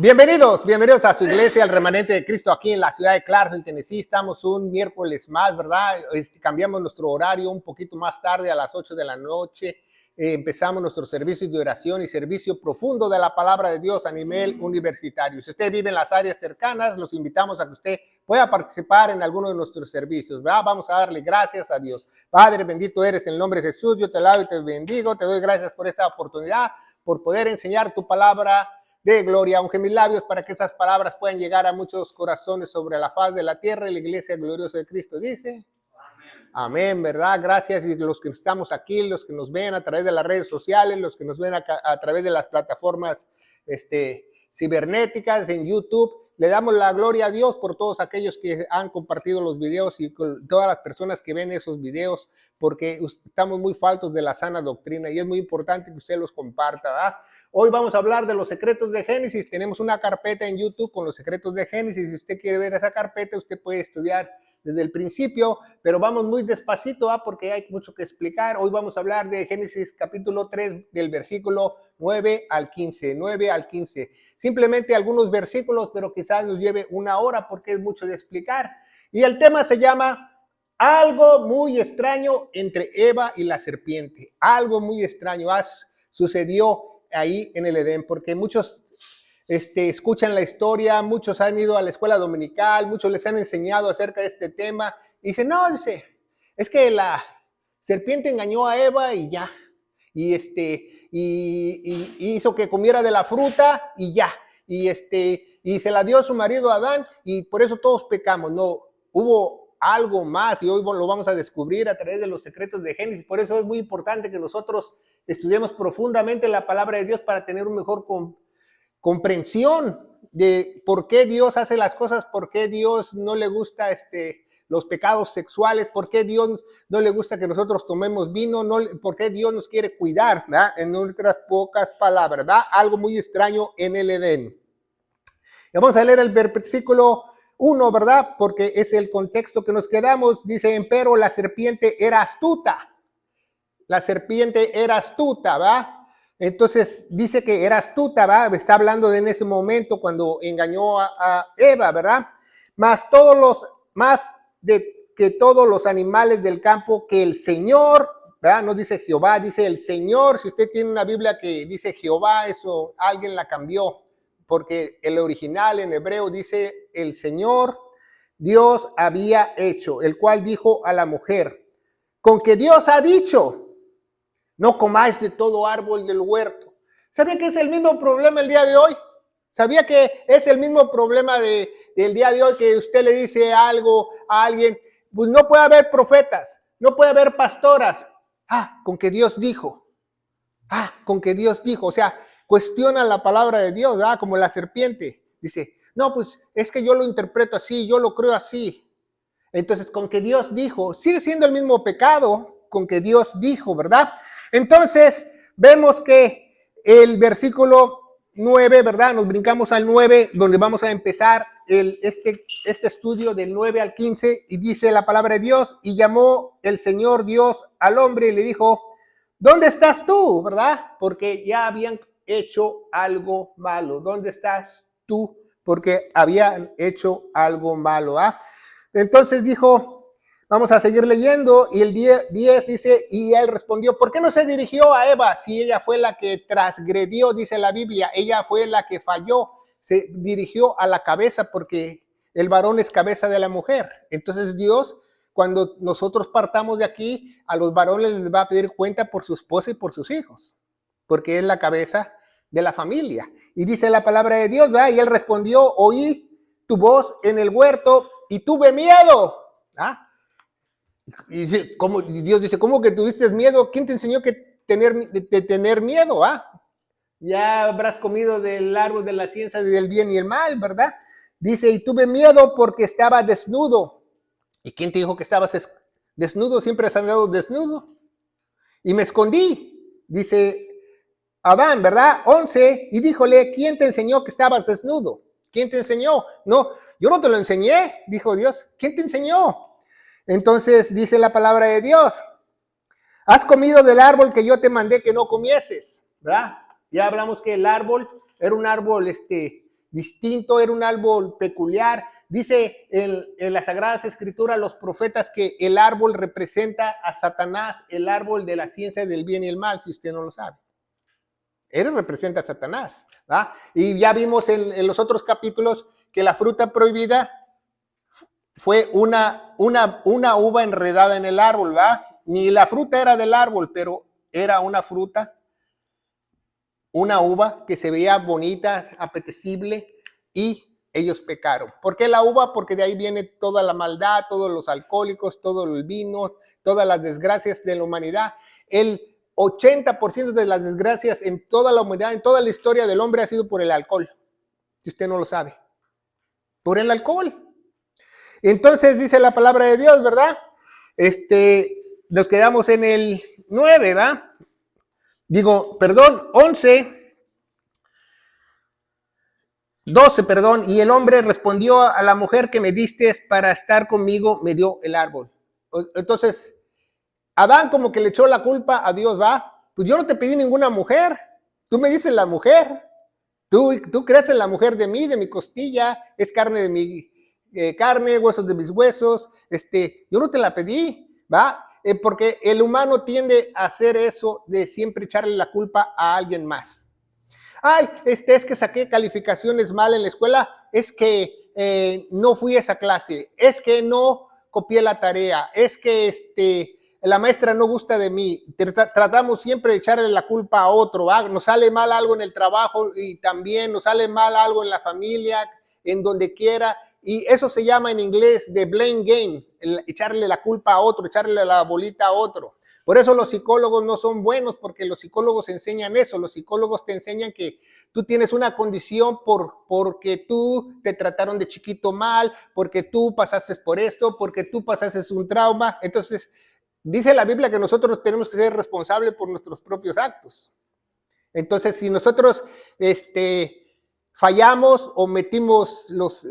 Bienvenidos a su iglesia, al Remanente de Cristo, aquí en la ciudad de Clarksville, Tennessee. Estamos un miércoles más, ¿verdad? Cambiamos nuestro horario un poquito más tarde, a las 8 de la noche. Empezamos nuestro servicio de oración y servicio profundo de la palabra de Dios a nivel universitario. Si usted vive en las áreas cercanas, los invitamos a que usted pueda participar en alguno de nuestros servicios, ¿verdad? Vamos a darle gracias a Dios. Padre, bendito eres en el nombre de Jesús. Yo te alabo y te bendigo. Te doy gracias por esta oportunidad, por poder enseñar tu palabra de gloria. Unge mis labios para que esas palabras puedan llegar a muchos corazones sobre la faz de la tierra. Y la iglesia gloriosa de Cristo dice: amén, ¿verdad? Gracias. Y los que estamos aquí, los que nos ven a través de las redes sociales, los que nos ven a través de las plataformas cibernéticas en YouTube, le damos la gloria a Dios por todos aquellos que han compartido los videos y con todas las personas que ven esos videos, porque estamos muy faltos de la sana doctrina y es muy importante que usted los comparta, ¿verdad? Hoy vamos a hablar de los secretos de Génesis. Tenemos una carpeta en YouTube con los secretos de Génesis. Si usted quiere ver esa carpeta, usted puede estudiar desde el principio, pero vamos muy despacito, porque hay mucho que explicar. Hoy vamos a hablar de Génesis capítulo 3, del versículo 9 al 15. Simplemente algunos versículos, pero quizás nos lleve una hora porque es mucho de explicar. Y el tema se llama algo muy extraño entre Eva y la serpiente. Algo muy extraño sucedió ahí en el Edén, porque muchos escuchan la historia, muchos han ido a la escuela dominical, muchos les han enseñado acerca de este tema, y dicen, no, es que la serpiente engañó a Eva y ya, y hizo que comiera de la fruta y ya, y se la dio a su marido Adán, y por eso todos pecamos. No, hubo algo más, y hoy lo vamos a descubrir a través de los secretos de Génesis. Por eso es muy importante que nosotros estudiemos profundamente la palabra de Dios para tener un mejor comprensión de por qué Dios hace las cosas, por qué Dios no le gusta los pecados sexuales, por qué Dios no le gusta que nosotros tomemos vino, por qué Dios nos quiere cuidar, ¿verdad? En otras pocas palabras, ¿verdad? Algo muy extraño en el Edén. Y vamos a leer el versículo 1, ¿verdad? Porque es el contexto que nos quedamos. Dice, empero la serpiente era astuta. La serpiente era astuta, ¿va? Entonces dice que era astuta, ¿va? Está hablando de en ese momento cuando engañó a Eva, ¿verdad? Más que todos los animales del campo que el Señor, ¿verdad? No dice Jehová, dice el Señor. Si usted tiene una Biblia que dice Jehová, eso alguien la cambió, porque el original en hebreo dice el Señor Dios había hecho, el cual dijo a la mujer, con que Dios ha dicho, no comáis de todo árbol del huerto. ¿Sabía que es el mismo problema el día de hoy? ¿Sabía que es el mismo problema del día de hoy, que usted le dice algo a alguien? Pues no puede haber profetas, no puede haber pastoras. Con que Dios dijo. Con que Dios dijo. O sea, cuestiona la palabra de Dios, ¿verdad? Como la serpiente. Dice, no, pues es que yo lo interpreto así, yo lo creo así. Entonces, con que Dios dijo, sigue siendo el mismo pecado, con que Dios dijo, ¿verdad? Entonces, vemos que el versículo 9, ¿verdad? Nos brincamos al 9, donde vamos a empezar este estudio del 9 al 15, y dice la palabra de Dios, y llamó el Señor Dios al hombre y le dijo, ¿dónde estás tú? ¿Verdad? Porque ya habían hecho algo malo. ¿Dónde estás tú? Porque habían hecho algo malo, ¿ah? Entonces dijo, vamos a seguir leyendo, y el 10 dice, y él respondió, ¿por qué no se dirigió a Eva si ella fue la que transgredió? Dice la Biblia, ella fue la que falló, se dirigió a la cabeza porque el varón es cabeza de la mujer. Entonces Dios, cuando nosotros partamos de aquí, a los varones les va a pedir cuenta por su esposa y por sus hijos, porque es la cabeza de la familia. Y dice la palabra de Dios, ¿verdad? Y él respondió, oí tu voz en el huerto y tuve miedo. Y Dios dice, ¿cómo que tuviste miedo? ¿Quién te enseñó que tener miedo? Ya habrás comido del árbol de la ciencia del bien y el mal, ¿verdad? Dice, y tuve miedo porque estaba desnudo. ¿Y quién te dijo que estabas desnudo? Siempre has andado desnudo. Y me escondí, dice Adán, ¿verdad? 11, y díjole, ¿quién te enseñó que estabas desnudo? ¿Quién te enseñó? No, yo no te lo enseñé, dijo Dios. ¿Quién te enseñó? Entonces dice la palabra de Dios, has comido del árbol que yo te mandé que no comieses, ¿verdad? Ya hablamos que el árbol era un árbol distinto, era un árbol peculiar. Dice en las Sagradas Escrituras los profetas que el árbol representa a Satanás, el árbol de la ciencia del bien y el mal, si usted no lo sabe. Él representa a Satanás, ¿va? Y ya vimos en los otros capítulos que la fruta prohibida fue una uva enredada en el árbol, ¿va? Ni la fruta era del árbol, pero era una fruta, una uva que se veía bonita, apetecible, y ellos pecaron. ¿Por qué la uva? Porque de ahí viene toda la maldad, todos los alcohólicos, todo el vino, todas las desgracias de la humanidad. El 80% de las desgracias en toda la humanidad, en toda la historia del hombre ha sido por el alcohol. Si usted no lo sabe. Por el alcohol. Entonces dice la palabra de Dios, ¿verdad? Nos quedamos en el 9, ¿va? 11. 12, perdón, y el hombre respondió a la mujer que me diste para estar conmigo, me dio el árbol. Entonces, Adán como que le echó la culpa a Dios, ¿va? Pues yo no te pedí ninguna mujer, tú me dices la mujer, tú creas en la mujer de mi costilla, es carne de mi carne, huesos de mis huesos, yo no te la pedí, ¿va? Porque el humano tiende a hacer eso de siempre echarle la culpa a alguien más. Ay, es que saqué calificaciones mal en la escuela, es que no fui a esa clase, es que no copié la tarea, es que la maestra no gusta de mí. Tratamos siempre de echarle la culpa a otro, ¿va? Nos sale mal algo en el trabajo y también nos sale mal algo en la familia, en donde quiera, y eso se llama en inglés the blame game, echarle la culpa a otro, echarle la bolita a otro. Por eso los psicólogos no son buenos, porque los psicólogos enseñan eso. Los psicólogos te enseñan que tú tienes una condición porque tú te trataron de chiquito mal, porque tú pasaste por esto, porque tú pasaste un trauma. Entonces, dice la Biblia que nosotros tenemos que ser responsables por nuestros propios actos. Entonces, si nosotros fallamos o metimos los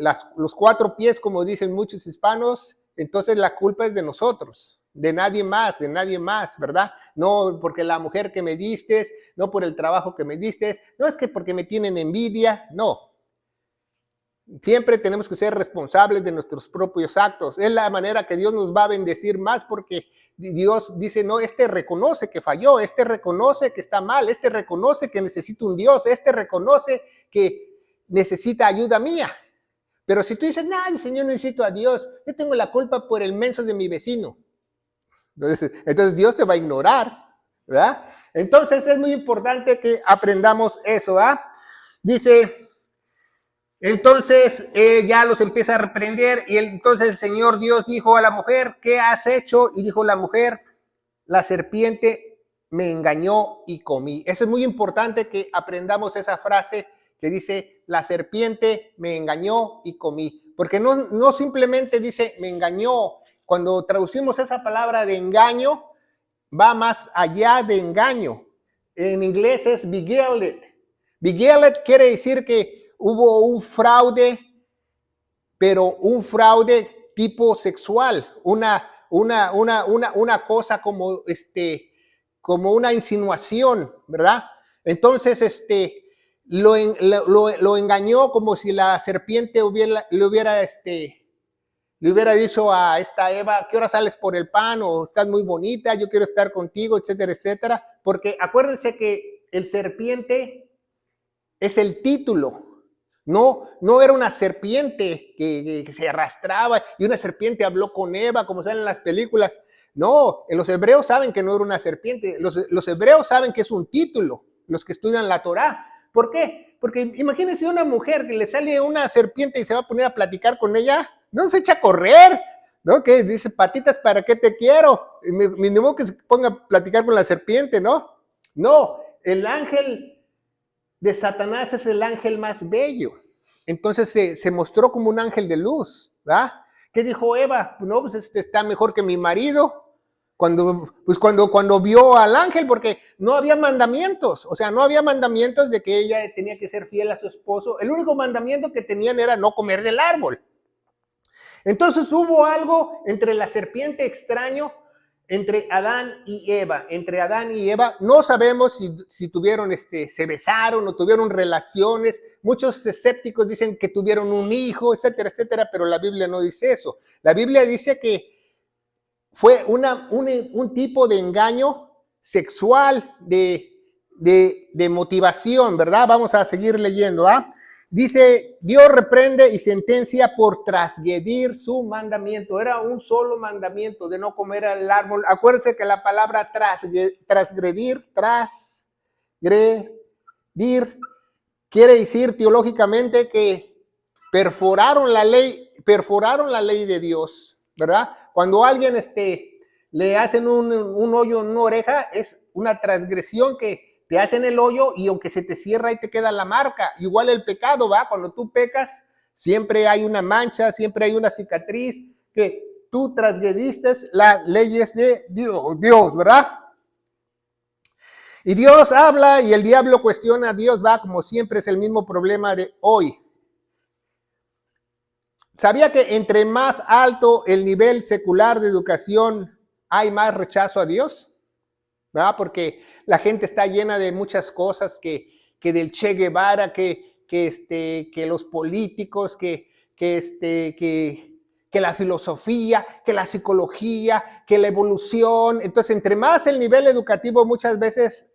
4 pies, como dicen muchos hispanos, entonces la culpa es de nosotros. De nadie más, ¿verdad? No porque la mujer que me diste, no por el trabajo que me diste, no es que porque me tienen envidia, no. Siempre tenemos que ser responsables de nuestros propios actos. Es la manera que Dios nos va a bendecir más, porque Dios dice, no, reconoce que falló, reconoce que está mal, reconoce que necesita un Dios, reconoce que necesita ayuda mía. Pero si tú dices, no, Señor, no necesito a Dios, yo tengo la culpa por el menso de mi vecino. Entonces Dios te va a ignorar, ¿verdad? Entonces es muy importante que aprendamos eso, ¿verdad? Dice, entonces ya los empieza a reprender, y entonces el Señor Dios dijo a la mujer, ¿qué has hecho? Y dijo la mujer, la serpiente me engañó y comí. Eso es muy importante que aprendamos esa frase que dice, la serpiente me engañó y comí. Porque no simplemente dice, me engañó. Cuando traducimos esa palabra de engaño, va más allá de engaño. En inglés es beguiled. Beguiled quiere decir que hubo un fraude, pero un fraude tipo sexual, una cosa como como una insinuación, ¿verdad? Entonces lo engañó como si la serpiente le hubiera dicho a esta Eva, ¿qué hora sales por el pan? O estás muy bonita, yo quiero estar contigo, etcétera, etcétera. Porque acuérdense que el serpiente es el título. No era una serpiente que se arrastraba y una serpiente habló con Eva, como salen en las películas. No, los hebreos saben que no era una serpiente. Los hebreos saben que es un título, los que estudian la Torá. ¿Por qué? Porque imagínense una mujer que le sale una serpiente y se va a poner a platicar con ella. No se echa a correr, ¿no? Que dice, patitas, ¿para qué te quiero? Ni modo que se ponga a platicar con la serpiente, ¿no? No, el ángel de Satanás es el ángel más bello. Entonces se mostró como un ángel de luz, ¿verdad? ¿Qué dijo Eva? No, pues está mejor que mi marido. Cuando vio al ángel, porque no había mandamientos, o sea, no había mandamientos de que ella tenía que ser fiel a su esposo. El único mandamiento que tenían era no comer del árbol. Entonces hubo algo entre la serpiente extraño. entre Adán y Eva, no sabemos si tuvieron, se besaron o tuvieron relaciones. Muchos escépticos dicen que tuvieron un hijo, etcétera, etcétera, pero la Biblia no dice eso. La Biblia dice que fue un tipo de engaño sexual, de motivación, ¿verdad? Vamos a seguir leyendo, ¿ah? Dice, Dios reprende y sentencia por transgredir su mandamiento. Era un solo mandamiento de no comer el árbol. Acuérdense que la palabra transgredir quiere decir teológicamente que perforaron la ley de Dios, ¿verdad? Cuando a alguien le hacen un hoyo en una oreja, es una transgresión que te hacen el hoyo y aunque se te cierra ahí te queda la marca. Igual el pecado, ¿va? Cuando tú pecas, siempre hay una mancha, siempre hay una cicatriz, que tú transgrediste las leyes de Dios, ¿verdad? Y Dios habla y el diablo cuestiona a Dios, ¿va? Como siempre es el mismo problema de hoy. ¿Sabía que entre más alto el nivel secular de educación hay más rechazo a Dios? ¿Verdad? Porque la gente está llena de muchas cosas, que del Che Guevara, que los políticos, que la filosofía, que la psicología, que la evolución. Entonces, entre más el nivel educativo, muchas veces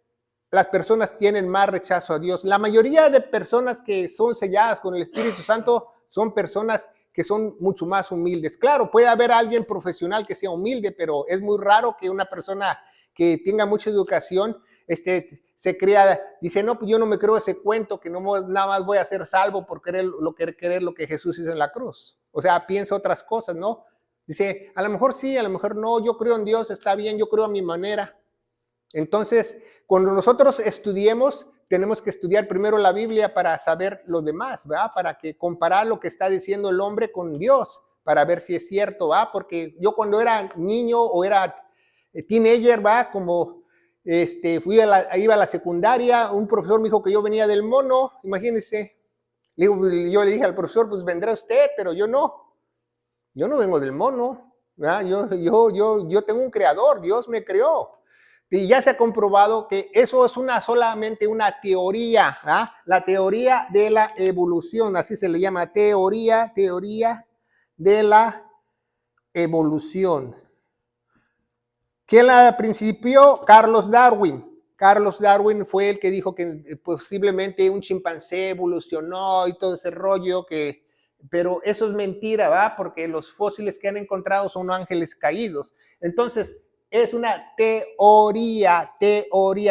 las personas tienen más rechazo a Dios. La mayoría de personas que son selladas con el Espíritu Santo son personas que son mucho más humildes. Claro, puede haber alguien profesional que sea humilde, pero es muy raro que una persona que tenga mucha educación se crea, dice, no, pues yo no me creo ese cuento, que no nada más voy a ser salvo por querer lo que Jesús hizo en la cruz. O sea, piensa otras cosas, ¿no? Dice, a lo mejor sí, a lo mejor no, yo creo en Dios, está bien, yo creo a mi manera. Entonces, cuando nosotros estudiemos, tenemos que estudiar primero la Biblia para saber lo demás, ¿verdad? Para que comparar lo que está diciendo el hombre con Dios, para ver si es cierto, ¿verdad? Porque yo cuando era niño o era teenager, ¿verdad? Como iba a la secundaria, un profesor me dijo que yo venía del mono, imagínense. Yo le dije al profesor, pues vendrá usted, pero yo no vengo del mono, ¿verdad? Yo tengo un creador, Dios me creó. Y ya se ha comprobado que eso es solamente una teoría, ¿ah? La teoría de la evolución, así se le llama, teoría de la evolución. ¿Quién la principió? Carlos Darwin. Carlos Darwin fue el que dijo que posiblemente un chimpancé evolucionó y todo ese rollo, pero eso es mentira, ¿va? Porque los fósiles que han encontrado son ángeles caídos. Entonces, es una teoría,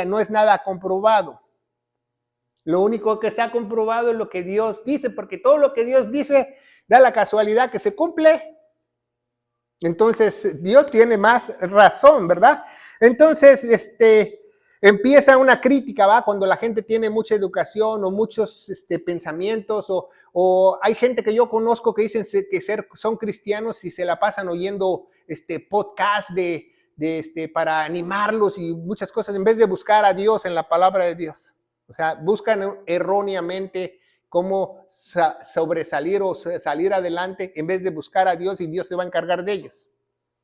no es nada comprobado. Lo único que está comprobado es lo que Dios dice, porque todo lo que Dios dice da la casualidad que se cumple. Entonces, Dios tiene más razón, ¿verdad? Entonces, empieza una crítica, ¿va? Cuando la gente tiene mucha educación o muchos pensamientos, o hay gente que yo conozco que dicen que son cristianos y se la pasan oyendo podcast para animarlos y muchas cosas, en vez de buscar a Dios en la palabra de Dios. O sea, buscan erróneamente cómo sobresalir o salir adelante en vez de buscar a Dios, y Dios se va a encargar de ellos.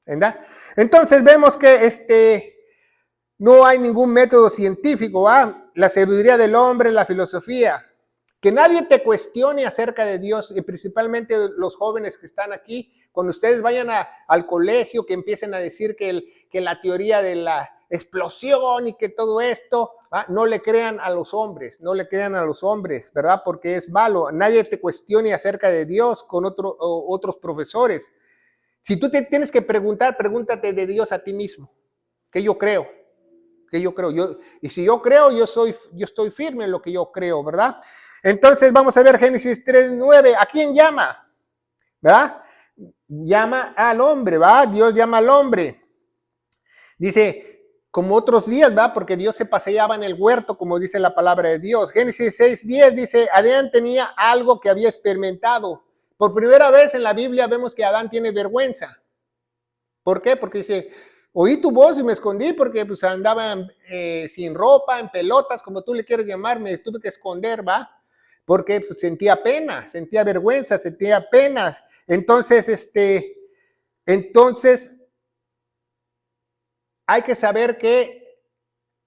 ¿Verdad? Entonces vemos que no hay ningún método científico, ¿va? La sabiduría del hombre, la filosofía. Que nadie te cuestione acerca de Dios, y principalmente los jóvenes que están aquí, cuando ustedes vayan al colegio, que empiecen a decir que la teoría de la explosión y que todo esto, ¿va? No le crean a los hombres, ¿verdad? Porque es malo. Nadie te cuestione acerca de Dios con otros profesores. Si tú te tienes que preguntar, pregúntate de Dios a ti mismo. ¿Qué yo creo? Y si yo creo, yo estoy firme en lo que yo creo, ¿verdad? Entonces vamos a ver Génesis 3:9. ¿A quién llama? ¿Verdad? Llama al hombre, ¿va? Dios llama al hombre. Dice, como otros días, ¿va? Porque Dios se paseaba en el huerto, como dice la palabra de Dios. Génesis 6:10 dice, Adán tenía algo que había experimentado. Por primera vez en la Biblia vemos que Adán tiene vergüenza. ¿Por qué? Porque dice, oí tu voz y me escondí porque pues andaba sin ropa, en pelotas, como tú le quieres llamar, me tuve que esconder, ¿va? Porque pues, sentía pena, sentía vergüenza, sentía penas. Entonces, hay que saber que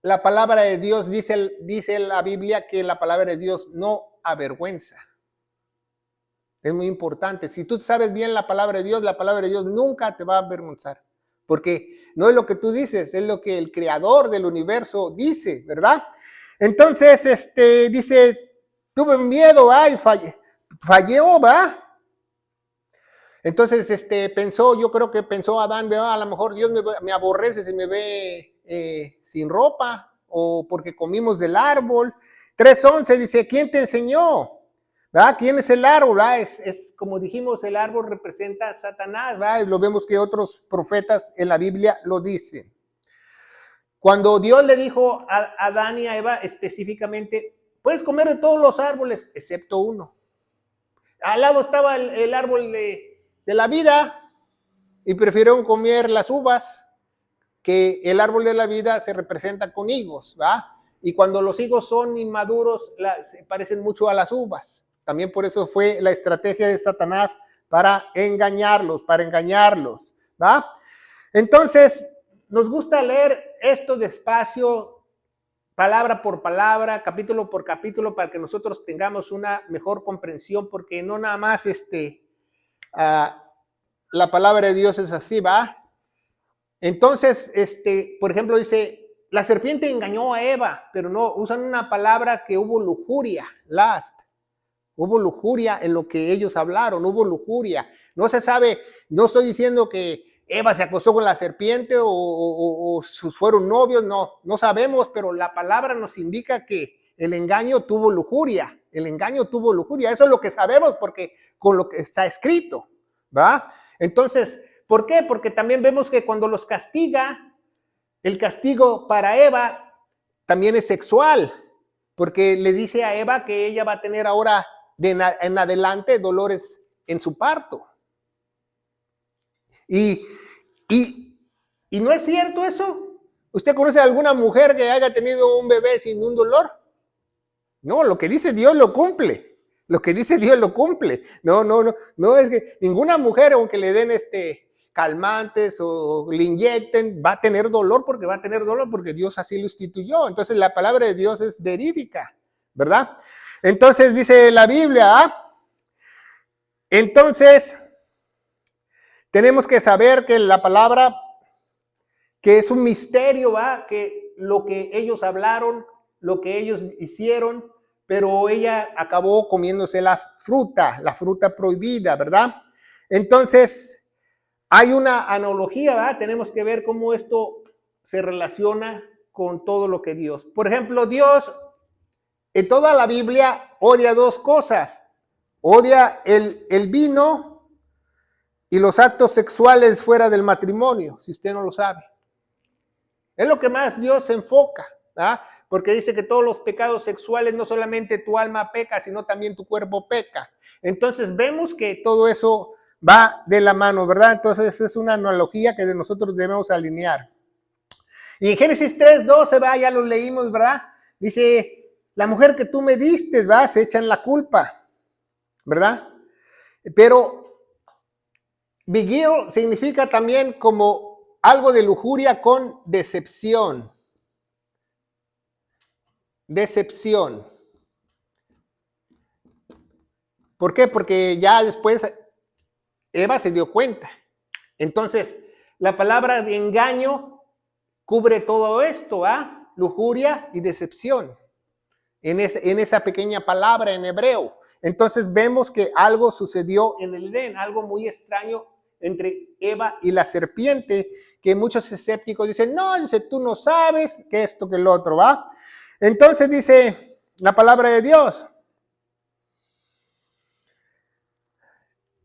la palabra de Dios, dice la Biblia, que la palabra de Dios no avergüenza. Es muy importante. Si tú sabes bien la palabra de Dios nunca te va a avergonzar. Porque no es lo que tú dices, es lo que el creador del universo dice, ¿verdad? Entonces, dice, tuve miedo, y falló, ¿va? Entonces, yo creo que pensó Adán, a lo mejor Dios me aborrece si me ve sin ropa, o porque comimos del árbol. 3:11 dice, ¿quién te enseñó? ¿Verdad? ¿Quién es el árbol? Es como dijimos, el árbol representa a Satanás, ¿verdad? Y lo vemos que otros profetas en la Biblia lo dicen. Cuando Dios le dijo a Adán y a Eva específicamente, puedes comer de todos los árboles, excepto uno. Al lado estaba el árbol de la vida y prefirieron comer las uvas, que el árbol de la vida se representa con higos, ¿va? Y cuando los higos son inmaduros, se parecen mucho a las uvas. También por eso fue la estrategia de Satanás para engañarlos, ¿va? Entonces, nos gusta leer esto despacio, palabra por palabra, capítulo por capítulo, para que nosotros tengamos una mejor comprensión, porque no nada más la palabra de Dios es así, ¿va? Entonces, por ejemplo, dice, la serpiente engañó a Eva, pero no, usan una palabra que hubo lujuria, lust. Hubo lujuria en lo que ellos hablaron, hubo lujuria. No se sabe, no estoy diciendo que Eva se acostó con la serpiente o fueron novios, no sabemos, pero la palabra nos indica que el engaño tuvo lujuria, eso es lo que sabemos porque con lo que está escrito, ¿va? Entonces, ¿por qué? Porque también vemos que cuando los castiga, el castigo para Eva también es sexual, porque le dice a Eva que ella va a tener ahora en adelante dolores en su parto. Y no es cierto eso. ¿Usted conoce a alguna mujer que haya tenido un bebé sin un dolor? No, lo que dice Dios lo cumple. No, es que ninguna mujer, aunque le den calmantes o le inyecten, va a tener dolor porque Dios así lo instituyó. Entonces la palabra de Dios es verídica, ¿verdad? Entonces dice la Biblia, entonces tenemos que saber que la palabra, que es un misterio, que lo que ellos hablaron, lo que ellos hicieron, pero ella acabó comiéndose la fruta prohibida, ¿verdad? Entonces, hay una analogía, tenemos que ver cómo esto se relaciona con todo lo que Dios. Por ejemplo, Dios en toda la Biblia odia dos cosas. Odia el vino y los actos sexuales fuera del matrimonio, si usted no lo sabe. Es lo que más Dios se enfoca, porque dice que todos los pecados sexuales, no solamente tu alma peca, sino también tu cuerpo peca. Entonces vemos que todo eso va de la mano, ¿verdad? Entonces es una analogía que nosotros debemos alinear. Y en Génesis 3:12, ya lo leímos, ¿verdad? Dice, la mujer que tú me diste, se echan la culpa, ¿verdad? Pero beguile significa también como algo de lujuria con decepción. ¿Por qué? Porque ya después Eva se dio cuenta. Entonces, la palabra de engaño cubre todo esto, lujuria y decepción. En esa pequeña palabra en hebreo. Entonces vemos que algo sucedió en el Edén, algo muy extraño entre Eva y la serpiente, que muchos escépticos dicen, no, tú no sabes que esto, que el otro, ¿va? Entonces dice la palabra de Dios.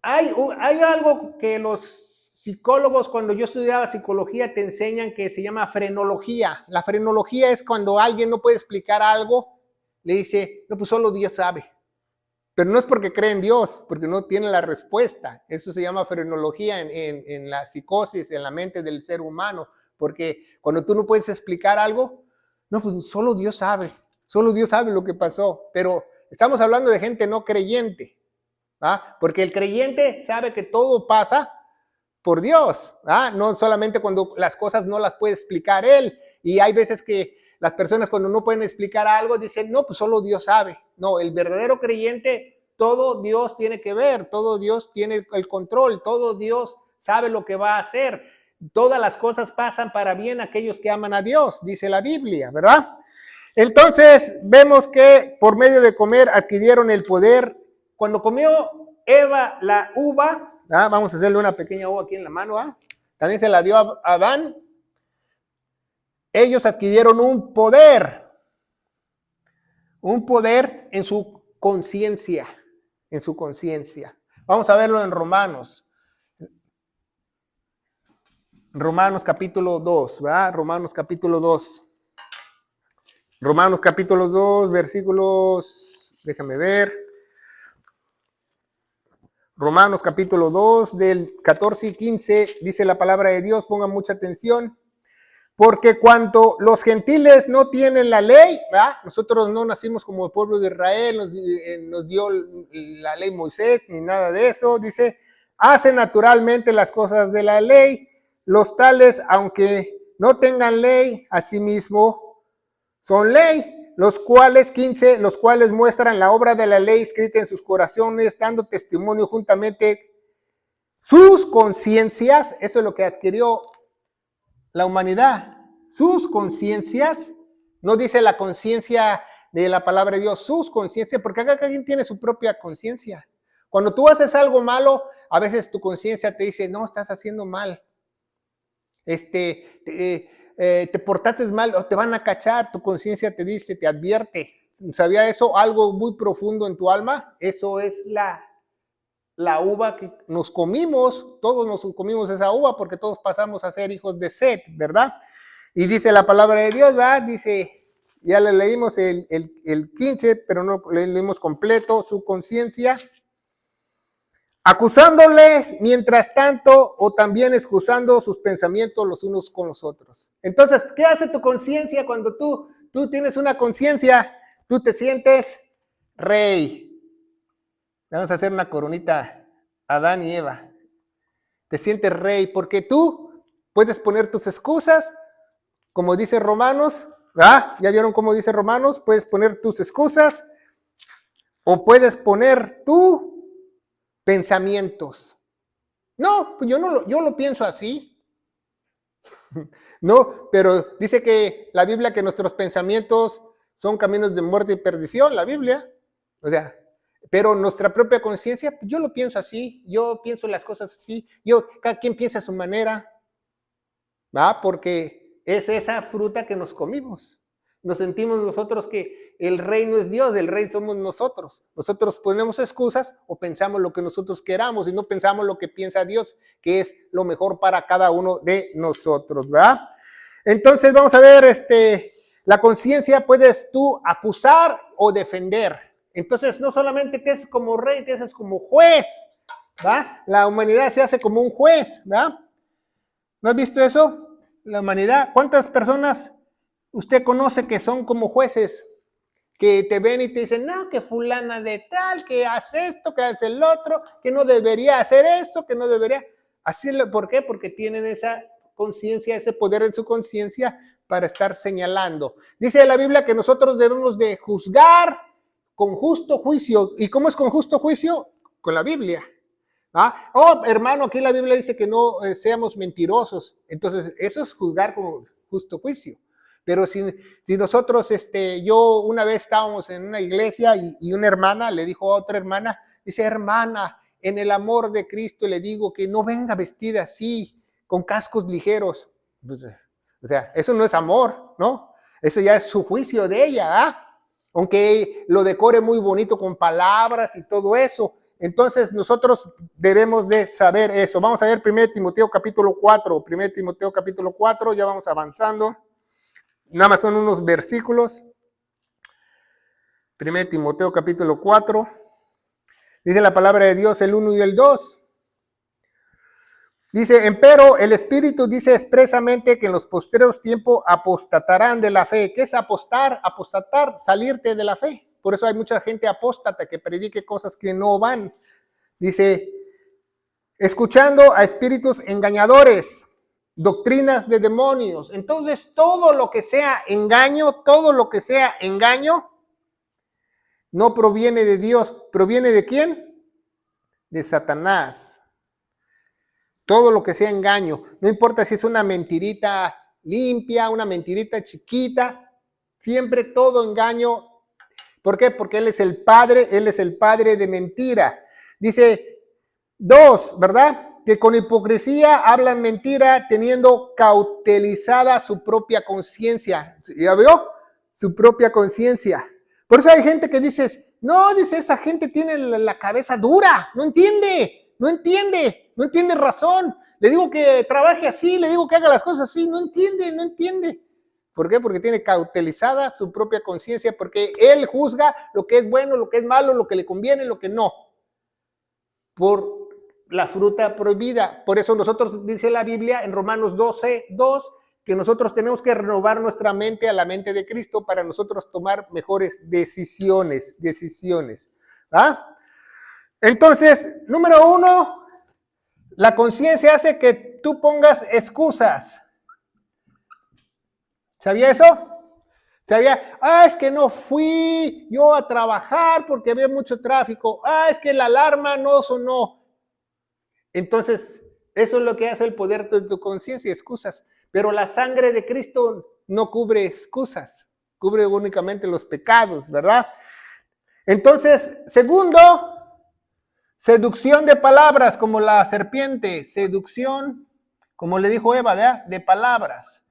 Hay algo que los psicólogos, cuando yo estudiaba psicología, te enseñan que se llama frenología. La frenología es cuando alguien no puede explicar algo, le dice, no, pues solo Dios sabe. Pero no es porque cree en Dios, porque no tiene la respuesta. Eso se llama frenología en la psicosis, en la mente del ser humano. Porque cuando tú no puedes explicar algo, no, pues solo Dios sabe lo que pasó. Pero estamos hablando de gente no creyente, porque el creyente sabe que todo pasa por Dios, ¿ah? No solamente cuando las cosas no las puede explicar Él. Y hay veces que las personas cuando no pueden explicar algo dicen, no, pues solo Dios sabe. No, el verdadero creyente, todo Dios tiene que ver, todo Dios tiene el control, todo Dios sabe lo que va a hacer. Todas las cosas pasan para bien a aquellos que aman a Dios, dice la Biblia, ¿verdad? Entonces vemos que por medio de comer adquirieron el poder. Cuando comió Eva la uva, vamos a hacerle una pequeña uva aquí en la mano, también se la dio a Adán. Ellos adquirieron un poder en su conciencia, Vamos a verlo en Romanos capítulo 2, ¿verdad? Romanos capítulo 2, versículos, déjame ver. Romanos capítulo 2, del 14 y 15, dice la palabra de Dios, pongan mucha atención. Porque cuando los gentiles no tienen la ley, ¿verdad? Nosotros no nacimos como el pueblo de Israel, nos dio la ley Moisés, ni nada de eso, dice, hacen naturalmente las cosas de la ley, los tales, aunque no tengan ley, asimismo son ley, los cuales muestran la obra de la ley escrita en sus corazones, dando testimonio juntamente sus conciencias, eso es lo que adquirió la humanidad, sus conciencias, no dice la conciencia de la palabra de Dios, sus conciencias, porque acá cada quien tiene su propia conciencia. Cuando tú haces algo malo, a veces tu conciencia te dice, no, estás haciendo mal. Te portaste mal o te van a cachar, tu conciencia te dice, te advierte. ¿Sabía eso? Algo muy profundo en tu alma, eso es la uva que nos comimos, todos nos comimos esa uva porque todos pasamos a ser hijos de Set, ¿verdad? Y dice la palabra de Dios, ¿verdad? Dice, ya le leímos el 15, pero no le leímos completo, su conciencia, acusándoles mientras tanto o también excusando sus pensamientos los unos con los otros. Entonces, ¿qué hace tu conciencia cuando tú tienes una conciencia? Tú te sientes rey. Vamos a hacer una coronita a Adán y Eva. Te sientes rey porque tú puedes poner tus excusas, como dice Romanos, ¿verdad? ¿Ya vieron cómo dice Romanos? Puedes poner tus excusas o puedes poner tus pensamientos. No, pues yo lo pienso así. No, pero dice que la Biblia que nuestros pensamientos son caminos de muerte y perdición, la Biblia. O sea, pero nuestra propia conciencia, yo lo pienso así, yo pienso las cosas así, cada quien piensa a su manera, ¿va? Porque es esa fruta que nos comimos. Nos sentimos nosotros que el rey no es Dios, el rey somos nosotros. Nosotros ponemos excusas o pensamos lo que nosotros queramos y no pensamos lo que piensa Dios, que es lo mejor para cada uno de nosotros, ¿verdad? Entonces vamos a ver, la conciencia puedes tú acusar o defender. Entonces, no solamente te haces como rey, te haces como juez, ¿va? La humanidad se hace como un juez, ¿va? ¿No has visto eso? La humanidad, ¿cuántas personas usted conoce que son como jueces? Que te ven y te dicen, no, que fulana de tal, que hace esto, que hace el otro, que no debería hacer eso, que no debería. Así, ¿por qué? Porque tienen esa conciencia, ese poder en su conciencia para estar señalando. Dice la Biblia que nosotros debemos de juzgar con justo juicio. ¿Y cómo es con justo juicio? Con la Biblia. Oh, hermano, aquí la Biblia dice que no seamos mentirosos. Entonces, eso es juzgar con justo juicio. Pero si nosotros, yo una vez estábamos en una iglesia y una hermana le dijo a otra hermana, dice, hermana, en el amor de Cristo le digo que no venga vestida así, con cascos ligeros. O sea, eso no es amor, ¿no? Eso ya es su juicio de ella, aunque lo decore muy bonito con palabras y todo eso. Entonces nosotros debemos de saber eso. Vamos a ver 1 Timoteo capítulo 4. 1 Timoteo capítulo 4, ya vamos avanzando. Nada más son unos versículos. 1 Timoteo capítulo 4. Dice la palabra de Dios el 1 y el 2. Dice, empero el Espíritu dice expresamente que en los postreros tiempos apostatarán de la fe. ¿Qué es apostar? Apostatar, salirte de la fe. Por eso hay mucha gente apóstata que predique cosas que no van. Dice, escuchando a espíritus engañadores, doctrinas de demonios. Entonces, todo lo que sea engaño, no proviene de Dios. ¿Proviene de quién? De Satanás. Todo lo que sea engaño. No importa si es una mentirita limpia, una mentirita chiquita. Siempre todo engaño. ¿Por qué? Porque Él es el padre de mentira. Dice 2, ¿verdad? Que con hipocresía hablan mentira teniendo cautelizada su propia conciencia. ¿Ya veo? Su propia conciencia. Por eso hay gente que dice, no, dice, esa gente tiene la cabeza dura, no entiende razón. Le digo que trabaje así, le digo que haga las cosas así, no entiende. ¿Por qué? Porque tiene cautelizada su propia conciencia, porque él juzga lo que es bueno, lo que es malo, lo que le conviene, lo que no. Por la fruta prohibida. Por eso nosotros, dice la Biblia en Romanos 12:2, que nosotros tenemos que renovar nuestra mente a la mente de Cristo para nosotros tomar mejores decisiones. ¿Ah? Entonces, número 1, la conciencia hace que tú pongas excusas. ¿Sabía eso? Es que no fui yo a trabajar porque había mucho tráfico. Es que la alarma no sonó. Entonces, eso es lo que hace el poder de tu conciencia, excusas. Pero la sangre de Cristo no cubre excusas, cubre únicamente los pecados, ¿verdad? Entonces, segundo, seducción de palabras como la serpiente, seducción, como le dijo Eva, ¿verdad? De palabras.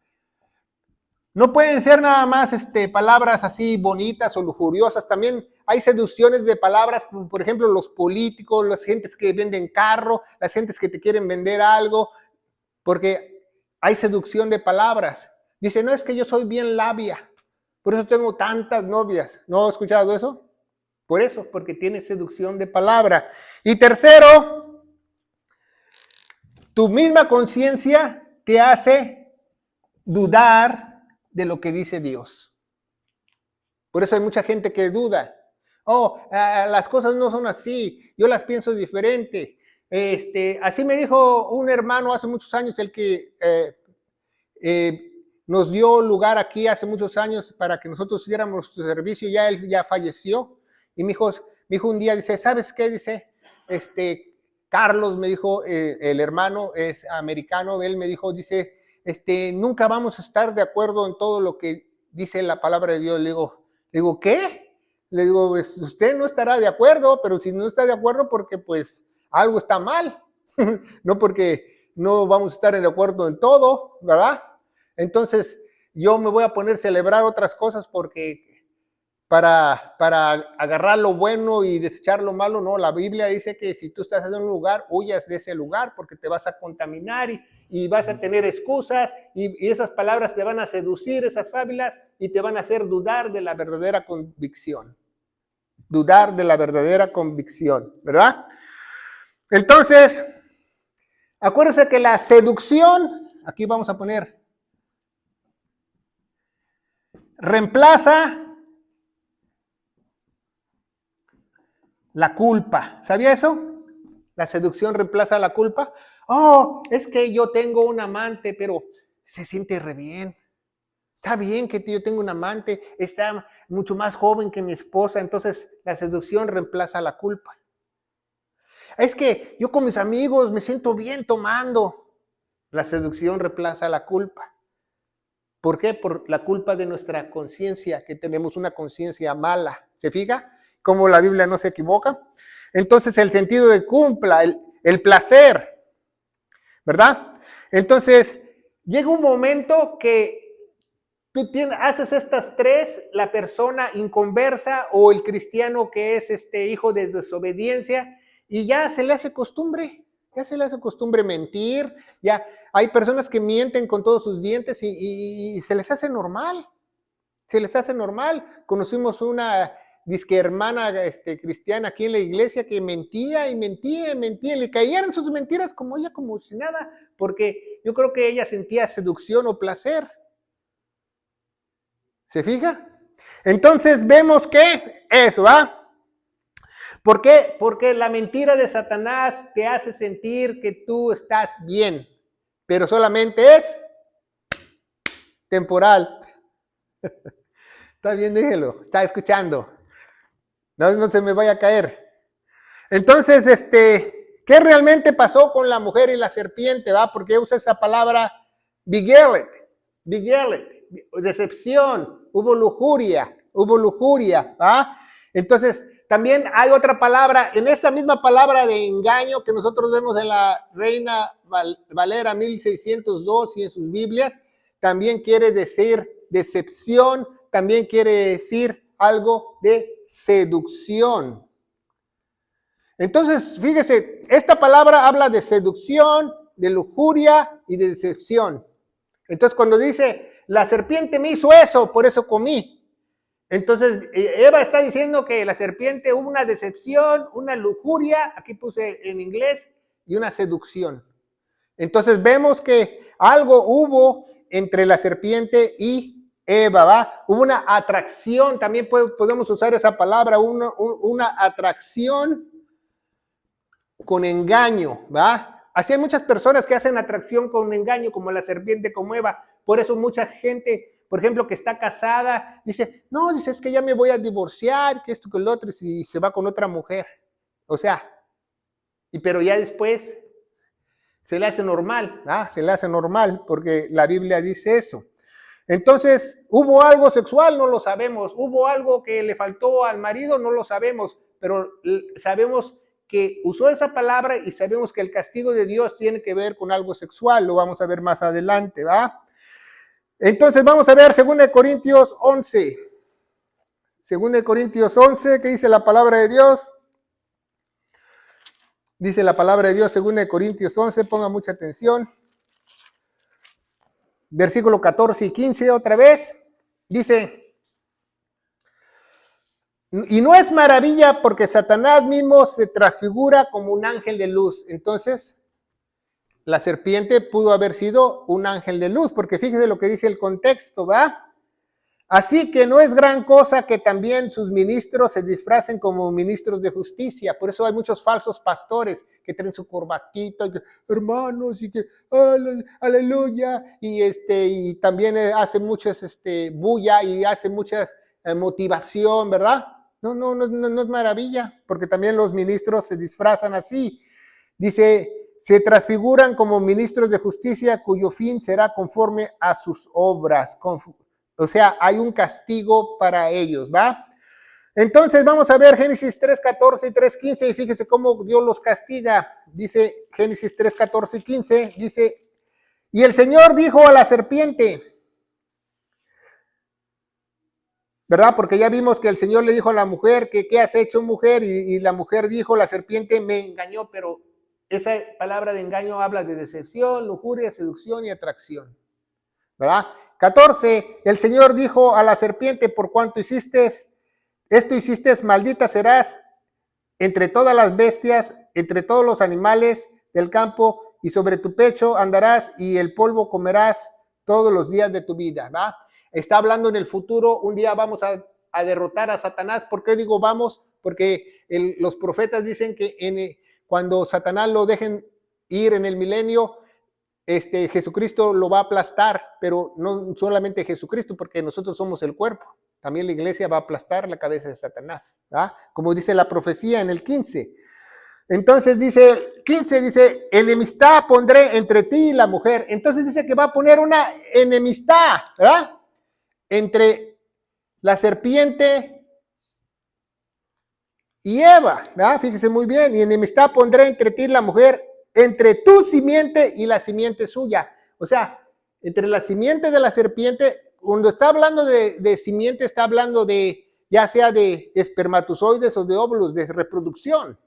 No pueden ser nada más palabras así bonitas o lujuriosas, también hay seducciones de palabras, como por ejemplo los políticos, las gentes que venden carro, las gentes que te quieren vender algo, porque hay seducción de palabras. Dice, no, es que yo soy bien labia, por eso tengo tantas novias. ¿No has escuchado eso? Por eso, porque tiene seducción de palabra. Y tercero, tu misma conciencia te hace dudar de lo que dice Dios. Por eso hay mucha gente que duda. Las cosas no son así, yo las pienso diferente. Así me dijo un hermano hace muchos años, el que nos dio lugar aquí hace muchos años para que nosotros hiciéramos su servicio. Ya él ya falleció y me dijo un día, dice, ¿sabes qué? Dice, Carlos, me dijo, el hermano es americano, él me dijo, dice, nunca vamos a estar de acuerdo en todo lo que dice la palabra de Dios. Le digo, ¿qué? Le digo, pues, usted no estará de acuerdo, pero si no está de acuerdo, porque pues algo está mal, no porque no vamos a estar de acuerdo en todo, ¿verdad? Entonces, yo me voy a poner a celebrar otras cosas porque para agarrar lo bueno y desechar lo malo, no, la Biblia dice que si tú estás en un lugar, huyas de ese lugar porque te vas a contaminar y vas a tener excusas y esas palabras te van a seducir, esas fábulas, y te van a hacer dudar de la verdadera convicción. Dudar de la verdadera convicción, ¿verdad? Entonces, acuérdense que la seducción, aquí vamos a poner, reemplaza la culpa. ¿Sabía eso? La seducción reemplaza la culpa. Es que yo tengo un amante, pero se siente re bien. Está bien que yo tengo un amante, está mucho más joven que mi esposa, entonces la seducción reemplaza la culpa. Es que yo con mis amigos me siento bien tomando. La seducción reemplaza la culpa. ¿Por qué? Por la culpa de nuestra conciencia, que tenemos una conciencia mala. ¿Se fija? Como la Biblia no se equivoca. Entonces el sentido de cumpla, el placer, ¿verdad? Entonces llega un momento que tú haces estas tres, la persona inconversa o el cristiano que es hijo de desobediencia, y ya se le hace costumbre mentir. Ya hay personas que mienten con todos sus dientes y se les hace normal. Conocimos una disque hermana cristiana aquí en la iglesia que mentía, le caían sus mentiras como ella, como si nada, porque yo creo que ella sentía seducción o placer. ¿Se fija? Entonces vemos que eso, ¿va? ¿Por qué? Porque la mentira de Satanás te hace sentir que tú estás bien, pero solamente es temporal. Está bien, déjelo, está escuchando. No se me vaya a caer. Entonces, ¿qué realmente pasó con la mujer y la serpiente? ¿Va? Porque usa esa palabra bigelet, decepción, hubo lujuria, ¿va? Entonces, también hay otra palabra, en esta misma palabra de engaño que nosotros vemos en la Reina Valera 1602 y en sus Biblias, también quiere decir decepción, también quiere decir algo de seducción. Entonces, fíjese, esta palabra habla de seducción, de lujuria y de decepción. Entonces, cuando dice, la serpiente me hizo eso, por eso comí. Entonces, Eva está diciendo que la serpiente hubo una decepción, una lujuria, aquí puse en inglés, y una seducción. Entonces, vemos que algo hubo entre la serpiente y Eva, ¿va? Hubo una atracción, también podemos usar esa palabra, una atracción con engaño, ¿va? Así hay muchas personas que hacen atracción con engaño, como la serpiente, como Eva. Por eso mucha gente, por ejemplo, que está casada, dice, no, dice, es que ya me voy a divorciar, que esto, que lo otro, y se va con otra mujer. O sea, pero ya después se le hace normal, ¿va? Se le hace normal, porque la Biblia dice eso. Entonces, ¿hubo algo sexual? No lo sabemos. ¿Hubo algo que le faltó al marido? No lo sabemos, pero sabemos que usó esa palabra y sabemos que el castigo de Dios tiene que ver con algo sexual, lo vamos a ver más adelante, ¿va? Entonces vamos a ver 2 Corintios 11. 2 Corintios 11, ¿qué dice la palabra de Dios? Dice la palabra de Dios, 2 Corintios 11, ponga mucha atención. Versículo 14 y 15 otra vez, dice... Y no es maravilla porque Satanás mismo se transfigura como un ángel de luz. Entonces, la serpiente pudo haber sido un ángel de luz, porque fíjese lo que dice el contexto, ¿va? Así que no es gran cosa que también sus ministros se disfracen como ministros de justicia. Por eso hay muchos falsos pastores que traen su corbatita, y que, hermanos, y que aleluya, y también hace muchas bulla y hace muchas motivación, ¿verdad? No es maravilla, porque también los ministros se disfrazan así. Dice, se transfiguran como ministros de justicia cuyo fin será conforme a sus obras. O sea, hay un castigo para ellos, ¿va? Entonces vamos a ver Génesis 3:14 y 3:15 y fíjese cómo Dios los castiga. Dice Génesis 3:14 y 15, dice, y el Señor dijo a la serpiente, ¿verdad? Porque ya vimos que el Señor le dijo a la mujer que ¿qué has hecho, mujer? Y la mujer dijo, la serpiente me engañó, pero esa palabra de engaño habla de decepción, lujuria, seducción y atracción, ¿verdad? 14, el Señor dijo a la serpiente, por cuanto hiciste, maldita serás entre todas las bestias, entre todos los animales del campo, y sobre tu pecho andarás y el polvo comerás todos los días de tu vida, ¿va? Está hablando en el futuro, un día vamos a derrotar a Satanás. ¿Por qué digo vamos? Porque los profetas dicen que cuando Satanás lo dejen ir en el milenio, Jesucristo lo va a aplastar, pero no solamente Jesucristo, porque nosotros somos el cuerpo. También la iglesia va a aplastar la cabeza de Satanás, ¿va? Como dice la profecía en el 15. Entonces dice, 15 dice, enemistad pondré entre ti y la mujer. Entonces dice que va a poner una enemistad, ¿verdad? Entre la serpiente y Eva, ¿verdad? Fíjese muy bien, y enemistad pondré entre ti y la mujer, entre tu simiente y la simiente suya. O sea, entre la simiente de la serpiente, cuando está hablando de simiente, está hablando de, ya sea de espermatozoides o de óvulos, de reproducción.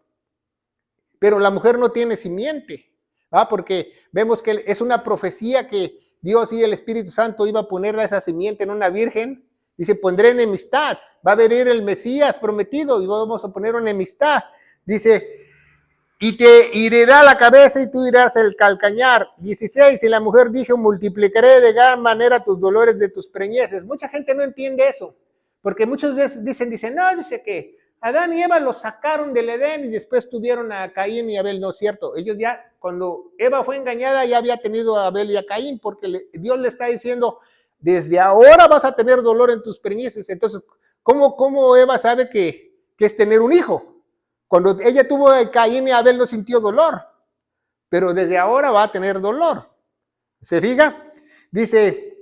Pero la mujer no tiene simiente, ¿verdad? Porque vemos que es una profecía que Dios y el Espíritu Santo iba a poner a esa simiente en una virgen. Dice, pondré enemistad. Va a venir el Mesías prometido y vamos a poner una enemistad. Dice, y te herirá la cabeza y tú irás el calcañar. 16, y la mujer dijo, multiplicaré de gran manera tus dolores de tus preñeces. Mucha gente no entiende eso, porque muchos dicen, no, dice que Adán y Eva los sacaron del Edén y después tuvieron a Caín y Abel, no es cierto. Ellos ya, cuando Eva fue engañada, ya había tenido a Abel y a Caín, porque Dios le está diciendo, desde ahora vas a tener dolor en tus preñeces. Entonces, ¿cómo Eva sabe que es tener un hijo? Cuando ella tuvo a Caín y Abel no sintió dolor, pero desde ahora va a tener dolor. ¿Se fija? Dice,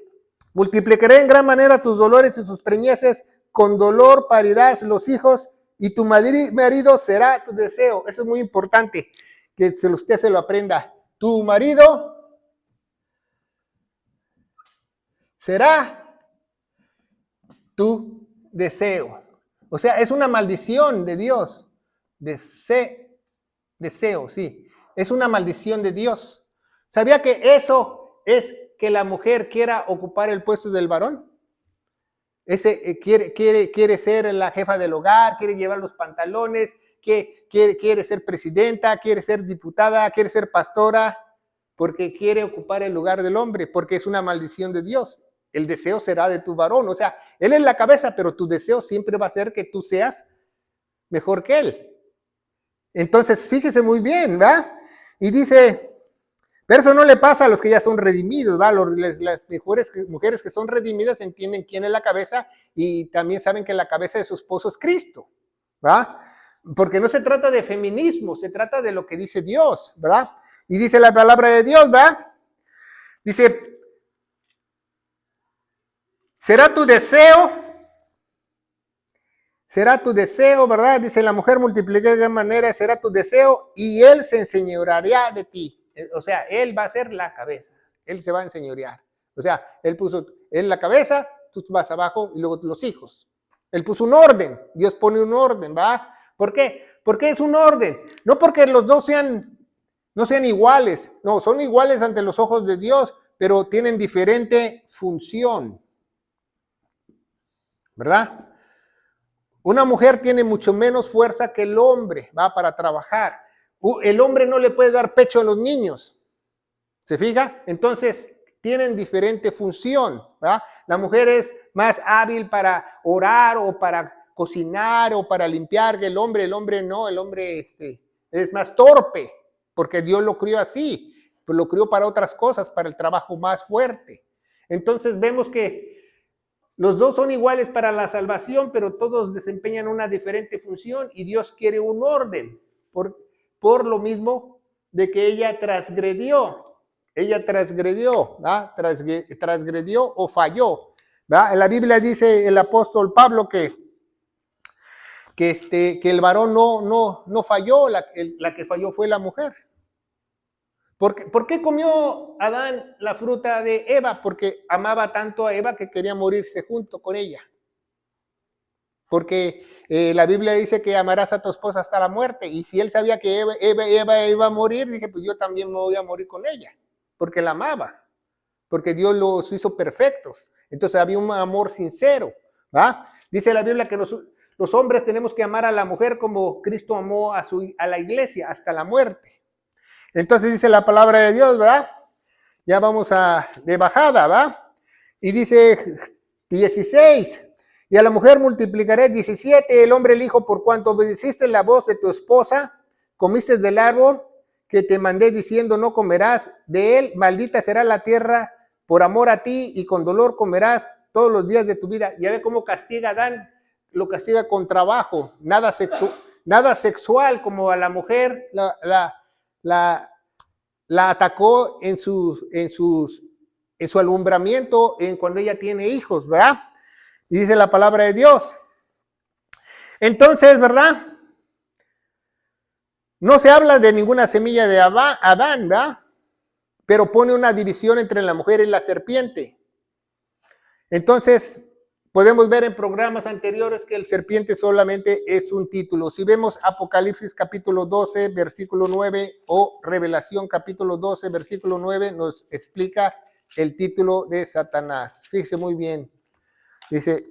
multiplicaré en gran manera tus dolores y tus preñeces, con dolor parirás los hijos, y tu marido será tu deseo. Eso es muy importante, que usted se lo aprenda. Tu marido será tu deseo. O sea, es una maldición de Dios. Deseo, sí. Es una maldición de Dios. ¿Sabía que eso es que la mujer quiera ocupar el puesto del varón? Quiere ser la jefa del hogar, quiere llevar los pantalones, quiere ser presidenta, quiere ser diputada, quiere ser pastora, porque quiere ocupar el lugar del hombre, porque es una maldición de Dios. El deseo será de tu varón, o sea, él es la cabeza, pero tu deseo siempre va a ser que tú seas mejor que él. Entonces, fíjese muy bien, ¿va? Y dice, pero eso no le pasa a los que ya son redimidos, ¿va? Las mejores mujeres que son redimidas entienden quién es la cabeza y también saben que la cabeza de su esposo es Cristo, ¿va? Porque no se trata de feminismo, se trata de lo que dice Dios, ¿verdad? Y dice la palabra de Dios, ¿va? Dice, será tu deseo, ¿verdad? Dice, la mujer multiplica de gran manera, será tu deseo y él se enseñoreará de ti. O sea, él va a ser la cabeza, él se va a enseñorear. O sea, él puso la cabeza, tú vas abajo y luego los hijos. Él puso un orden, Dios pone un orden, ¿va? ¿Por qué? Porque es un orden. No porque los dos no sean iguales, no, son iguales ante los ojos de Dios, pero tienen diferente función, ¿verdad? Una mujer tiene mucho menos fuerza que el hombre, va, para trabajar. El hombre no le puede dar pecho a los niños, ¿se fija? Entonces, tienen diferente función, ¿verdad? La mujer es más hábil para orar o para cocinar o para limpiar que el hombre no, el hombre es más torpe, porque Dios lo crió así, pues lo crió para otras cosas, para el trabajo más fuerte. Entonces vemos que los dos son iguales para la salvación, pero todos desempeñan una diferente función y Dios quiere un orden, por lo mismo de que ella transgredió, ¿verdad? Transgredió o falló, ¿verdad? En la Biblia dice el apóstol Pablo que el varón no falló, la que falló fue la mujer. ¿Por qué comió Adán la fruta de Eva? Porque amaba tanto a Eva que quería morirse junto con ella. Porque la Biblia dice que amarás a tu esposa hasta la muerte. Y si él sabía que Eva iba a morir, dije, pues yo también me voy a morir con ella. Porque la amaba. Porque Dios los hizo perfectos. Entonces había un amor sincero, ¿va? Dice la Biblia que los hombres tenemos que amar a la mujer como Cristo amó a la iglesia hasta la muerte. Entonces dice la palabra de Dios, ¿verdad? Ya vamos de bajada, ¿va? Y dice 16, y a la mujer multiplicaré 17, el hombre el hijo, por cuanto obedeciste la voz de tu esposa, comiste del árbol que te mandé diciendo no comerás de él, maldita será la tierra por amor a ti y con dolor comerás todos los días de tu vida. Ya ve cómo castiga a Adán, lo castiga con trabajo, nada sexual como a la mujer, la atacó en su alumbramiento cuando ella tiene hijos, ¿verdad? Y dice la palabra de Dios. Entonces, ¿verdad? No se habla de ninguna semilla de Adán, ¿verdad? Pero pone una división entre la mujer y la serpiente. Entonces, podemos ver en programas anteriores que el serpiente solamente es un título. Si vemos Apocalipsis capítulo 12, versículo 9, o Revelación capítulo 12, versículo 9, nos explica el título de Satanás. Fíjese muy bien. Dice,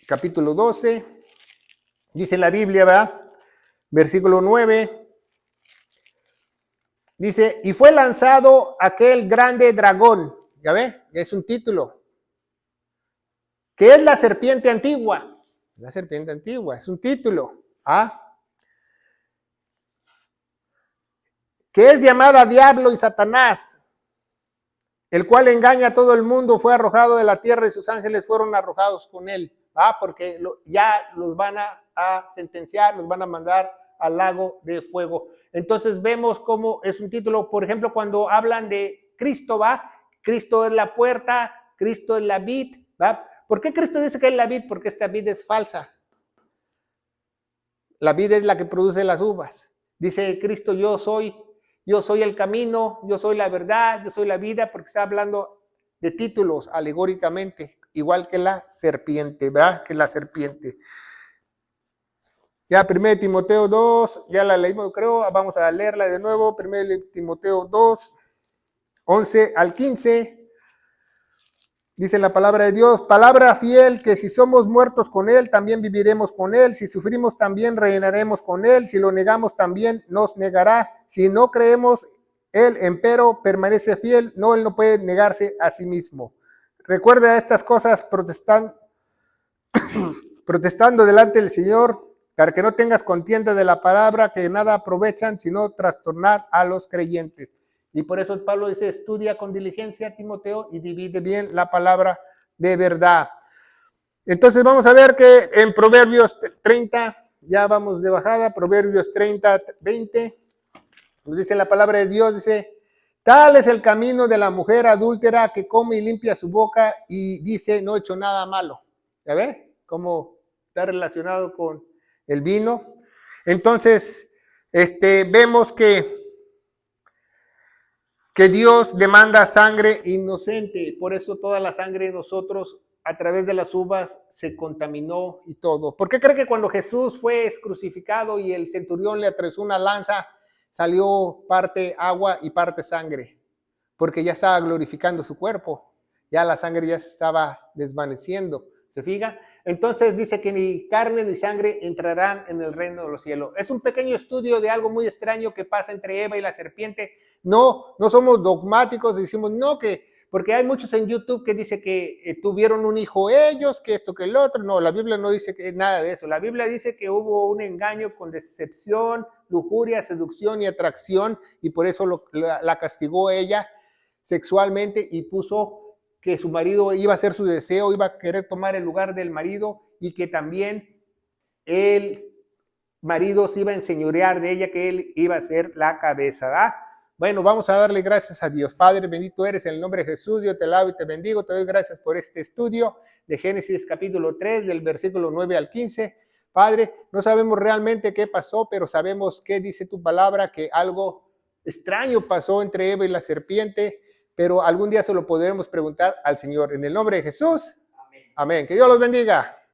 capítulo 12, dice la Biblia, ¿verdad? Versículo 9. Dice, y fue lanzado aquel grande dragón. ¿Ya ve? Es un título. Que es la serpiente antigua. La serpiente antigua, es un título. ¿Ah? Que es llamada Diablo y Satanás, el cual engaña a todo el mundo, fue arrojado de la tierra y sus ángeles fueron arrojados con él. Porque ya los van a sentenciar, los van a mandar al lago de fuego. Entonces vemos cómo es un título, por ejemplo, cuando hablan de Cristo, Cristo es la puerta, Cristo es la vid, ¿Por qué Cristo dice que es la vid? Porque esta vid es falsa. La vid es la que produce las uvas. Dice Cristo, yo soy el camino, yo soy la verdad, yo soy la vida, porque está hablando de títulos alegóricamente, igual que la serpiente, ¿verdad? Que la serpiente. Ya 1 Timoteo 2, ya la leímos creo, vamos a leerla de nuevo, 1 Timoteo 2, 11 al 15. Dice la palabra de Dios, palabra fiel, que si somos muertos con Él, también viviremos con Él. Si sufrimos, también reinaremos con Él. Si lo negamos, también nos negará. Si no creemos, Él, empero, permanece fiel. No, Él no puede negarse a sí mismo. Recuerda estas cosas protestando delante del Señor, para que no tengas contienda de la palabra, que nada aprovechan, sino trastornar a los creyentes. Y por eso Pablo dice, estudia con diligencia, Timoteo, y divide bien la palabra de verdad. Entonces vamos a ver que en Proverbios 30, ya vamos de bajada, Proverbios 30, 20, nos dice la palabra de Dios, dice, tal es el camino de la mujer adúltera que come y limpia su boca y dice, no he hecho nada malo. ¿Ya ve? Cómo está relacionado con el vino. Entonces, vemos que Dios demanda sangre inocente, por eso toda la sangre de nosotros a través de las uvas se contaminó y todo. ¿Por qué cree que cuando Jesús fue crucificado y el centurión le atravesó una lanza, salió parte agua y parte sangre? Porque ya estaba glorificando su cuerpo, ya la sangre ya se estaba desvaneciendo, ¿se fija? Entonces dice que ni carne ni sangre entrarán en el reino de los cielos. Es un pequeño estudio de algo muy extraño que pasa entre Eva y la serpiente. No somos dogmáticos, decimos no, porque hay muchos en YouTube que dicen que tuvieron un hijo ellos, que esto, que el otro. No, la Biblia no dice que nada de eso. La Biblia dice que hubo un engaño con decepción, lujuria, seducción y atracción, y por eso la castigó ella sexualmente y puso que su marido iba a hacer su deseo, iba a querer tomar el lugar del marido y que también el marido se iba a enseñorear de ella, que él iba a ser la cabeza, ¿verdad? Bueno, vamos a darle gracias a Dios. Padre, bendito eres en el nombre de Jesús. Yo te alabo y te bendigo. Te doy gracias por este estudio de Génesis capítulo 3, del versículo 9 al 15. Padre, no sabemos realmente qué pasó, pero sabemos qué dice tu palabra, que algo extraño pasó entre Eva y la serpiente, pero algún día se lo podremos preguntar al Señor. En el nombre de Jesús. Amén. Amén. Que Dios los bendiga.